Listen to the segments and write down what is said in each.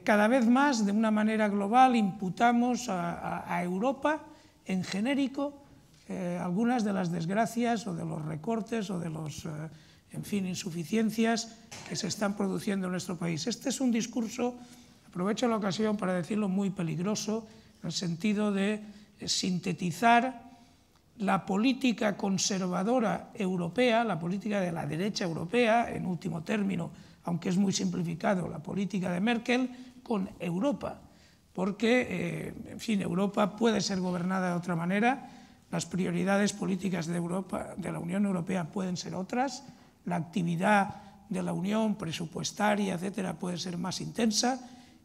Cada vez más, de una manera global, imputamos a Europa, en genérico, algunas de las desgracias o de los recortes o de los, en fin, insuficiencias que se están produciendo en nuestro país. Este es un discurso, aprovecho la ocasión para decirlo, muy peligroso, en el sentido de sintetizar la política conservadora europea, la política de la derecha europea, en último término, aunque es muy simplificado, la política de Merkel, con Europa, porque, en fin, Europa puede ser gobernada de otra manera, las prioridades políticas de Europa, de la Unión Europea, pueden ser otras, la actividad de la Unión presupuestaria, etcétera, puede ser más intensa,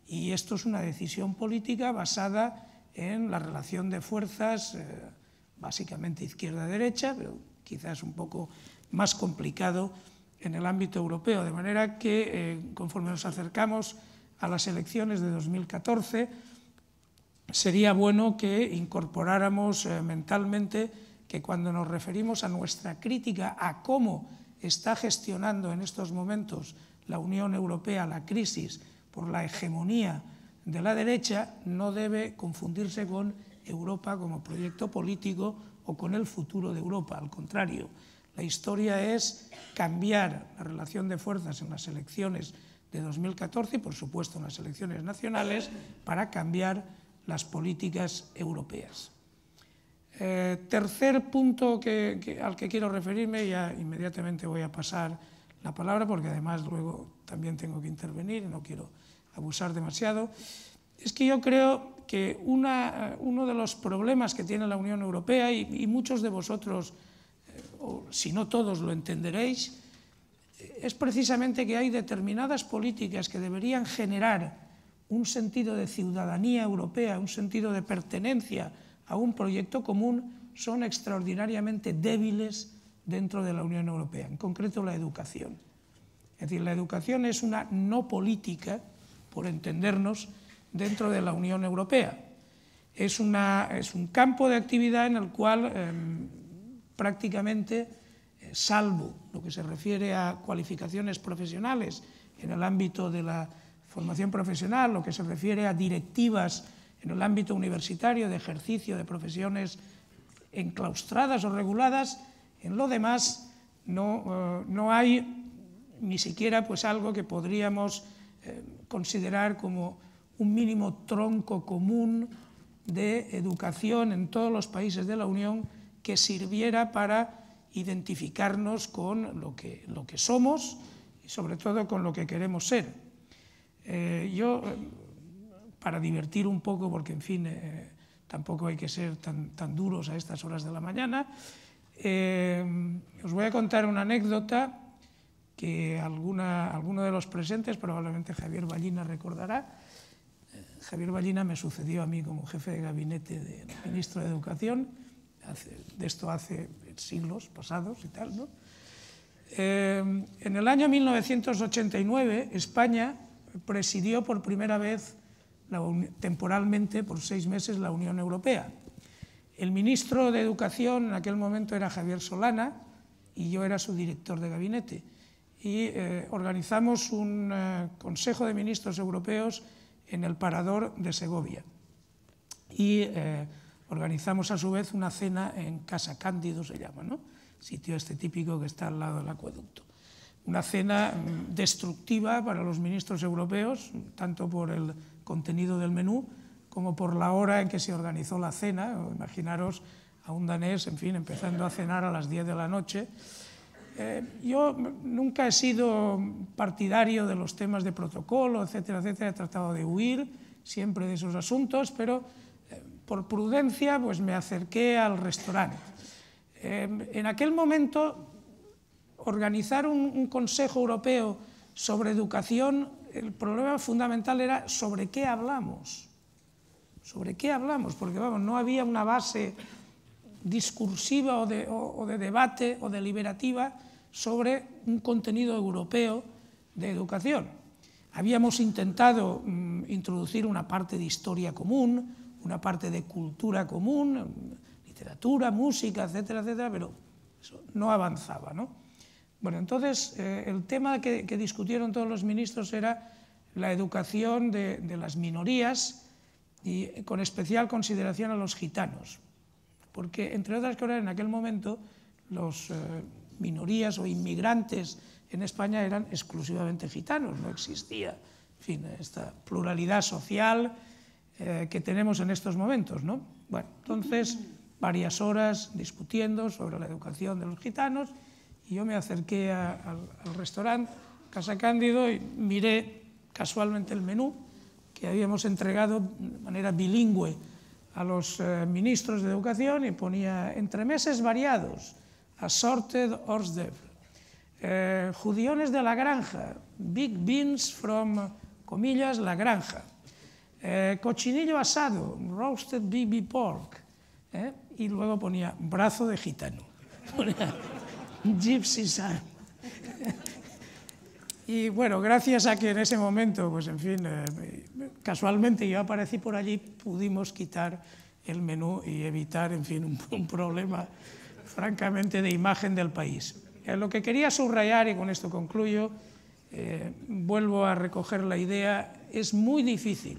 y esto es una decisión política basada en la relación de fuerzas, básicamente izquierda-derecha, pero quizás un poco más complicado en el ámbito europeo, de manera que conforme nos acercamos a las elecciones de 2014, sería bueno que incorporáramos mentalmente que cuando nos referimos a nuestra crítica a cómo está gestionando en estos momentos la Unión Europea la crisis por la hegemonía de la derecha, no debe confundirse con Europa como proyecto político o con el futuro de Europa, al contrario. La historia es cambiar la relación de fuerzas en las elecciones de 2014 y, por supuesto, en las elecciones nacionales para cambiar las políticas europeas. Tercer punto al que quiero referirme, ya inmediatamente voy a pasar la palabra porque además luego también tengo que intervenir y no quiero abusar demasiado, es que yo creo que uno de los problemas que tiene la Unión Europea, y muchos de vosotros, o si no todos lo entenderéis, es precisamente que hay determinadas políticas que deberían generar un sentido de ciudadanía europea, un sentido de pertenencia a un proyecto común, son extraordinariamente débiles dentro de la Unión Europea, en concreto la educación. Es decir, la educación es una no política, por entendernos, dentro de la Unión Europea. Es un campo de actividad en el cual prácticamente, salvo lo que se refiere a cualificaciones profesionales en el ámbito de la formación profesional, lo que se refiere a directivas en el ámbito universitario de ejercicio de profesiones enclaustradas o reguladas, en lo demás no hay ni siquiera pues algo que podríamos considerar como un mínimo tronco común de educación en todos los países de la Unión que sirviera para identificarnos con lo que somos y sobre todo con lo que queremos ser. Yo, para divertir un poco, porque en fin, tampoco hay que ser tan duros a estas horas de la mañana, os voy a contar una anécdota que alguno de los presentes, probablemente Javier Ballina, recordará. Javier Ballina me sucedió a mí como jefe de gabinete del ministro de Educación, de esto hace siglos pasados y tal, ¿no? En el año 1989, España presidió por primera vez, temporalmente, por 6 meses, la Unión Europea. El ministro de Educación en aquel momento era Javier Solana y yo era su director de gabinete. Y organizamos un Consejo de Ministros Europeos en el Parador de Segovia. Y organizamos a su vez una cena en Casa Cándido, se llama, ¿no? Sitio este típico que está al lado del acueducto. Una cena destructiva para los ministros europeos, tanto por el contenido del menú como por la hora en que se organizó la cena. Imaginaros a un danés, en fin, empezando a cenar a las 10 de la noche. Yo nunca he sido partidario de los temas de protocolo, etcétera, etcétera. He tratado de huir siempre de esos asuntos, pero por prudencia pues me acerqué al restaurante. En aquel momento, organizar un Consejo Europeo sobre educación, el problema fundamental era sobre qué hablamos. ¿Sobre qué hablamos? Porque vamos, no había una base discursiva o de debate o deliberativa sobre un contenido europeo de educación. Habíamos intentado introducir una parte de historia común, una parte de cultura común, literatura, música, etcétera, etcétera, pero eso no avanzaba, ¿no? Bueno, entonces el tema que discutieron todos los ministros era la educación de las minorías y con especial consideración a los gitanos, porque, entre otras cosas, en aquel momento los minorías o inmigrantes en España eran exclusivamente gitanos, no existía, en fin, esta pluralidad social que tenemos en estos momentos, ¿no? Bueno, entonces, varias horas discutiendo sobre la educación de los gitanos, y yo me acerqué al restaurante Casa Cándido y miré casualmente el menú que habíamos entregado de manera bilingüe a los ministros de Educación, y ponía entremeses variados, assorted hors d'oeuvre, judiones de la granja, big beans from, comillas, la granja, cochinillo asado, roasted baby pork, y luego ponía brazo de gitano, ponía gypsy son. Y bueno, gracias a que en ese momento, pues en fin, casualmente yo aparecí por allí, pudimos quitar el menú y evitar, en fin, un problema francamente de imagen del país. Lo que quería subrayar, y con esto concluyo, vuelvo a recoger la idea, es muy difícil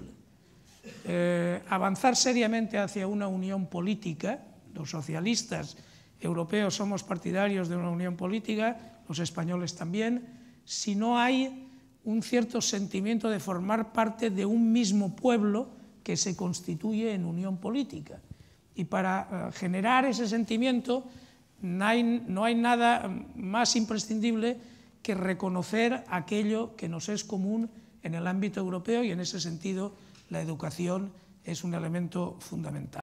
avanzar seriamente hacia una unión política. Los socialistas europeos somos partidarios de una unión política, los españoles también, si no hay un cierto sentimiento de formar parte de un mismo pueblo que se constituye en unión política. Y para generar ese sentimiento no hay nada más imprescindible que reconocer aquello que nos es común en el ámbito europeo, y en ese sentido la educación es un elemento fundamental.